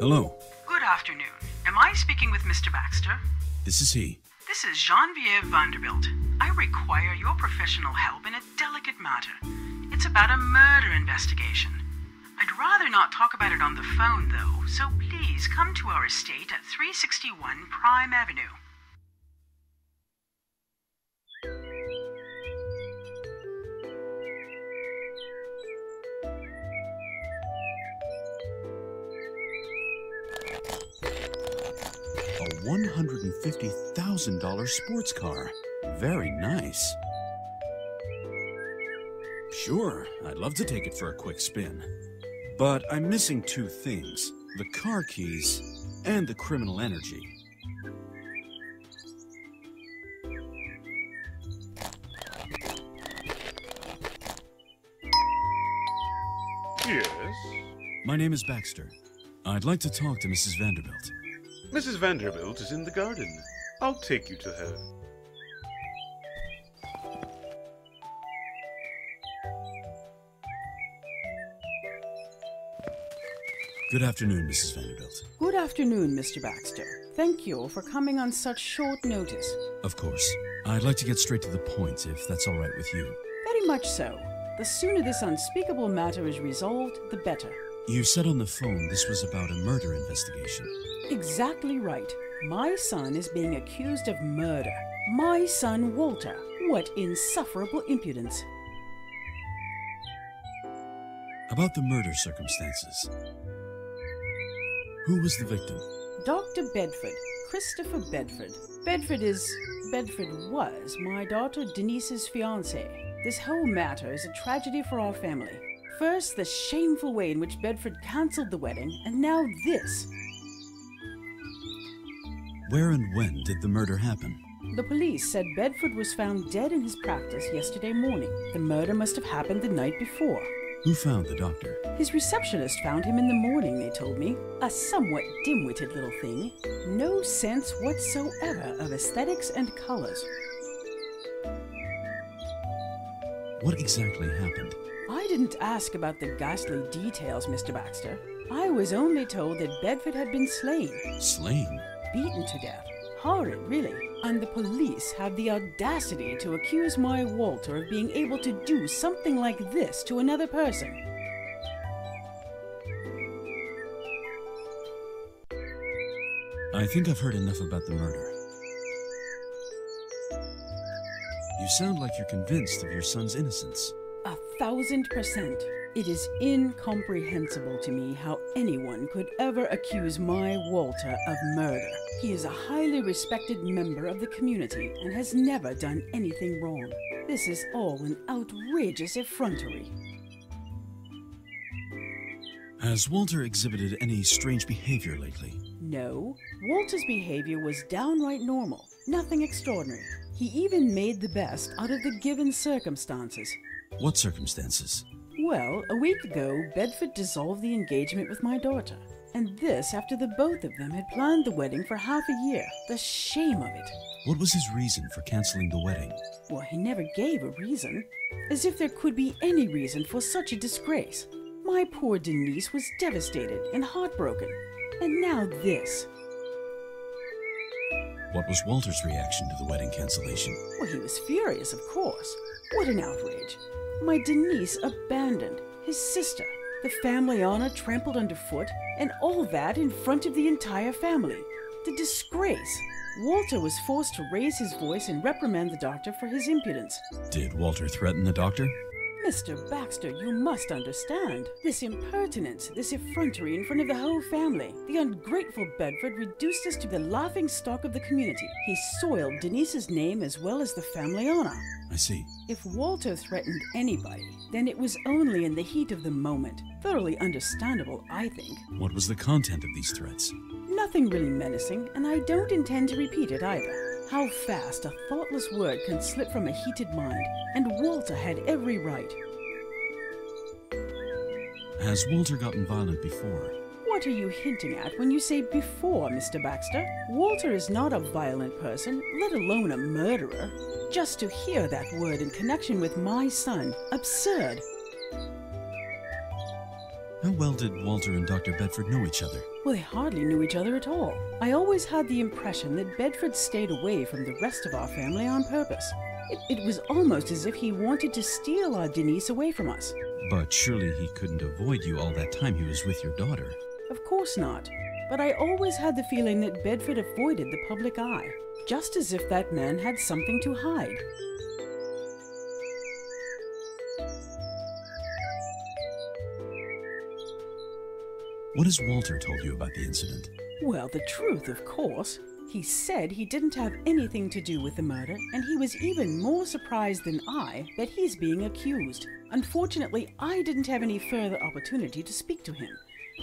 Hello. Good afternoon. Am I speaking with Mr. Baxter? This is he. This is Genevieve Vanderbilt. I require your professional help in a delicate matter. It's about a murder investigation. I'd rather not talk about it on the phone, though, so please come to our estate at 361 Prime Avenue. A $150,000 sports car. Very nice. Sure, I'd love to take it for a quick spin. But I'm missing two things. The car keys and the criminal energy. Yes? My name is Baxter. I'd like to talk to Mrs. Vanderbilt. Mrs. Vanderbilt is in the garden. I'll take you to her. Good afternoon, Mrs. Vanderbilt. Good afternoon, Mr. Baxter. Thank you for coming on such short notice. Of course. I'd like to get straight to the point, if that's all right with you. Very much so. The sooner this unspeakable matter is resolved, the better. You said on the phone this was about a murder investigation. Exactly right. My son is being accused of murder. My son, Walter. What insufferable impudence. About the murder circumstances. Who was the victim? Dr. Bedford. Christopher Bedford. Bedford was my daughter Denise's fiancé. This whole matter is a tragedy for our family. First, the shameful way in which Bedford cancelled the wedding, and now this. Where and when did the murder happen? The police said Bedford was found dead in his practice yesterday morning. The murder must have happened the night before. Who found the doctor? His receptionist found him in the morning, they told me. A somewhat dim-witted little thing. No sense whatsoever of aesthetics and colors. What exactly happened? I didn't ask about the ghastly details, Mr. Baxter. I was only told that Bedford had been slain. Slain? Beaten to death. Horrid, really. And the police have the audacity to accuse my Walter of being able to do something like this to another person. I think I've heard enough about the murder. You sound like you're convinced of your son's innocence. 1,000%. It is incomprehensible to me how anyone could ever accuse my Walter of murder. He is a highly respected member of the community and has never done anything wrong. This is all an outrageous effrontery. Has Walter exhibited any strange behavior lately? No. Walter's behavior was downright normal. Nothing extraordinary. He even made the best out of the given circumstances. What circumstances? Well, a week ago, Bedford dissolved the engagement with my daughter. And this after the both of them had planned the wedding for half a year. The shame of it. What was his reason for canceling the wedding? Well, he never gave a reason. As if there could be any reason for such a disgrace. My poor Denise was devastated and heartbroken. And now this. What was Walter's reaction to the wedding cancellation? Well, he was furious, of course. What an outrage. My Denise abandoned, his sister, the family honor trampled underfoot, and all that in front of the entire family. The disgrace. Walter was forced to raise his voice and reprimand the doctor for his impudence. Did Walter threaten the doctor? Mr. Baxter, you must understand. This impertinence, this effrontery in front of the whole family. The ungrateful Bedford reduced us to the laughing stock of the community. He soiled Denise's name as well as the family honor. I see. If Walter threatened anybody, then it was only in the heat of the moment. Thoroughly understandable, I think. What was the content of these threats? Nothing really menacing, and I don't intend to repeat it either. How fast a thoughtless word can slip from a heated mind, and Walter had every right. Has Walter gotten violent before? What are you hinting at when you say before, Mr. Baxter? Walter is not a violent person, let alone a murderer. Just to hear that word in connection with my son, absurd. How well did Walter and Dr. Bedford know each other? Well, they hardly knew each other at all. I always had the impression that Bedford stayed away from the rest of our family on purpose. It was almost as if he wanted to steal our Denise away from us. But surely he couldn't avoid you all that time he was with your daughter. Of course not. But I always had the feeling that Bedford avoided the public eye, just as if that man had something to hide. What has Walter told you about the incident? Well, the truth, of course. He said he didn't have anything to do with the murder, and he was even more surprised than I that he's being accused. Unfortunately, I didn't have any further opportunity to speak to him.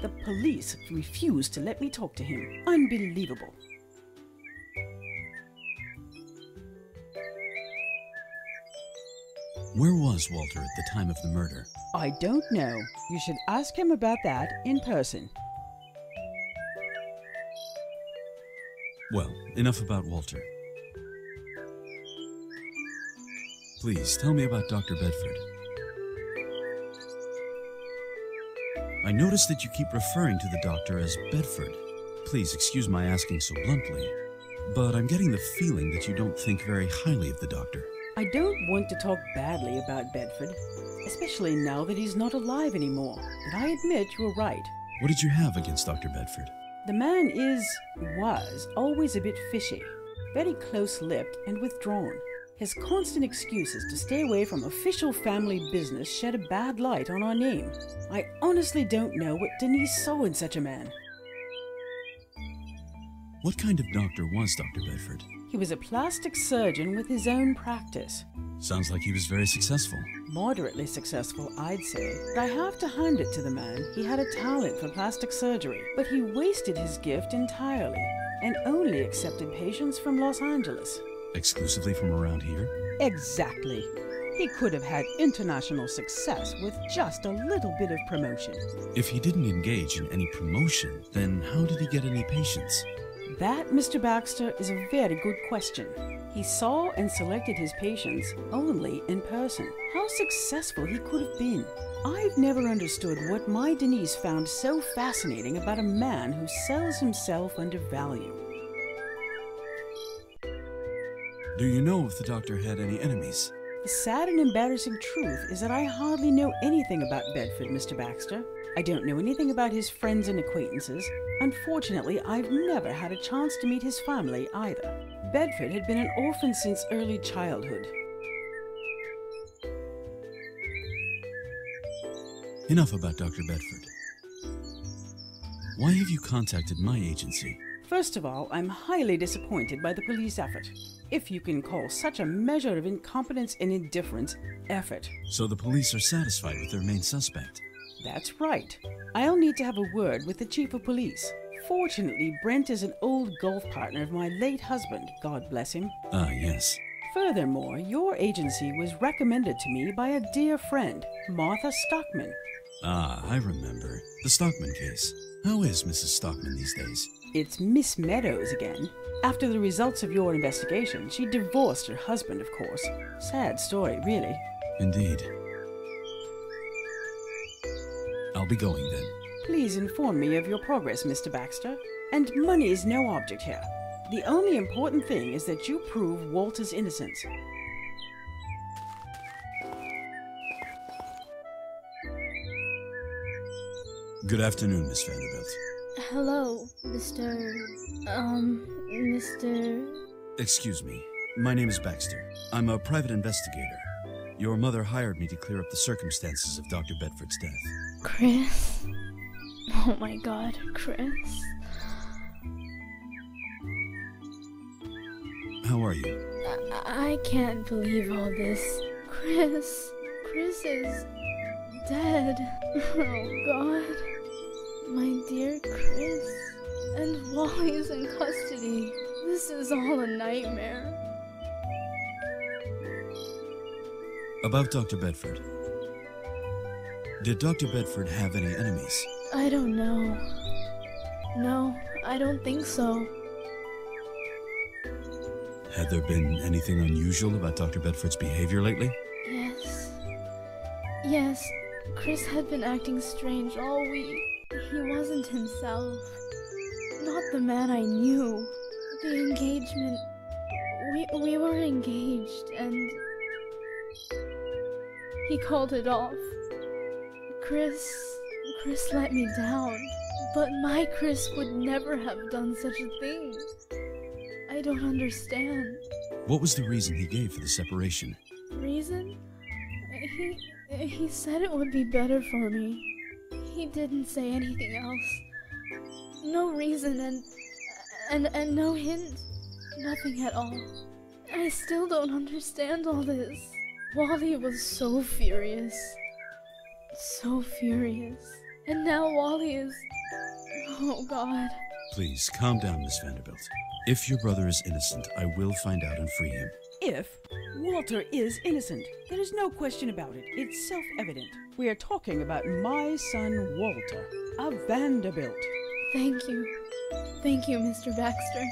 The police refused to let me talk to him. Unbelievable. Where was Walter at the time of the murder? I don't know. You should ask him about that in person. Well, enough about Walter. Please, tell me about Dr. Bedford. I notice that you keep referring to the doctor as Bedford. Please excuse my asking so bluntly, but I'm getting the feeling that you don't think very highly of the doctor. I don't want to talk badly about Bedford, especially now that he's not alive anymore, but I admit you're right. What did you have against Dr. Bedford? The man was always a bit fishy, very close-lipped and withdrawn. His constant excuses to stay away from official family business shed a bad light on our name. I honestly don't know what Denise saw in such a man. What kind of doctor was Dr. Bedford? He was a plastic surgeon with his own practice. Sounds like he was very successful. Moderately successful, I'd say. But I have to hand it to the man. He had a talent for plastic surgery, but he wasted his gift entirely and only accepted patients from Los Angeles. Exclusively from around here? Exactly. He could have had international success with just a little bit of promotion. If he didn't engage in any promotion, then how did he get any patients? That, Mr. Baxter, is a very good question. He saw and selected his patients only in person. How successful he could have been. I've never understood what my Denise found so fascinating about a man who sells himself under value. Do you know if the doctor had any enemies? The sad and embarrassing truth is that I hardly know anything about Bedford, Mr. Baxter. I don't know anything about his friends and acquaintances. Unfortunately, I've never had a chance to meet his family either. Bedford had been an orphan since early childhood. Enough about Dr. Bedford. Why have you contacted my agency? First of all, I'm highly disappointed by the police effort. If you can call such a measure of incompetence and indifference effort. So the police are satisfied with their main suspect? That's right. I'll need to have a word with the chief of police. Fortunately, Brent is an old golf partner of my late husband, God bless him. Ah, yes. Furthermore, your agency was recommended to me by a dear friend, Martha Stockman. Ah, I remember. The Stockman case. How is Mrs. Stockman these days? It's Miss Meadows again. After the results of your investigation, she divorced her husband, of course. Sad story, really. Indeed. I'll be going then. Please inform me of your progress, Mr. Baxter. And money is no object here. The only important thing is that you prove Walter's innocence. Good afternoon, Miss Vanderbilt. Hello, Mr. Excuse me. My name is Baxter. I'm a private investigator. Your mother hired me to clear up the circumstances of Dr. Bedford's death. Chris? Oh my god, Chris. How are you? I can't believe all this. Chris is dead. Oh god. My dear Chris. And Wally's in custody. This is all a nightmare. About Dr. Bedford. Did Dr. Bedford have any enemies? I don't know. No, I don't think so. Had there been anything unusual about Dr. Bedford's behavior lately? Yes, Chris had been acting strange all week. He wasn't himself. Not the man I knew. The engagement... We were engaged, and... he called it off. Chris let me down. But my Chris would never have done such a thing. I don't understand. What was the reason he gave for the separation? Reason? He said it would be better for me. He didn't say anything else. No reason and no hint. Nothing at all. I still don't understand all this. Wally was so furious. So furious. And now Wally is... oh God. Please, calm down, Miss Vanderbilt. If your brother is innocent, I will find out and free him. If Walter is innocent, there is no question about it. It's self-evident. We are talking about my son Walter, a Vanderbilt. Thank you. Thank you, Mr. Baxter.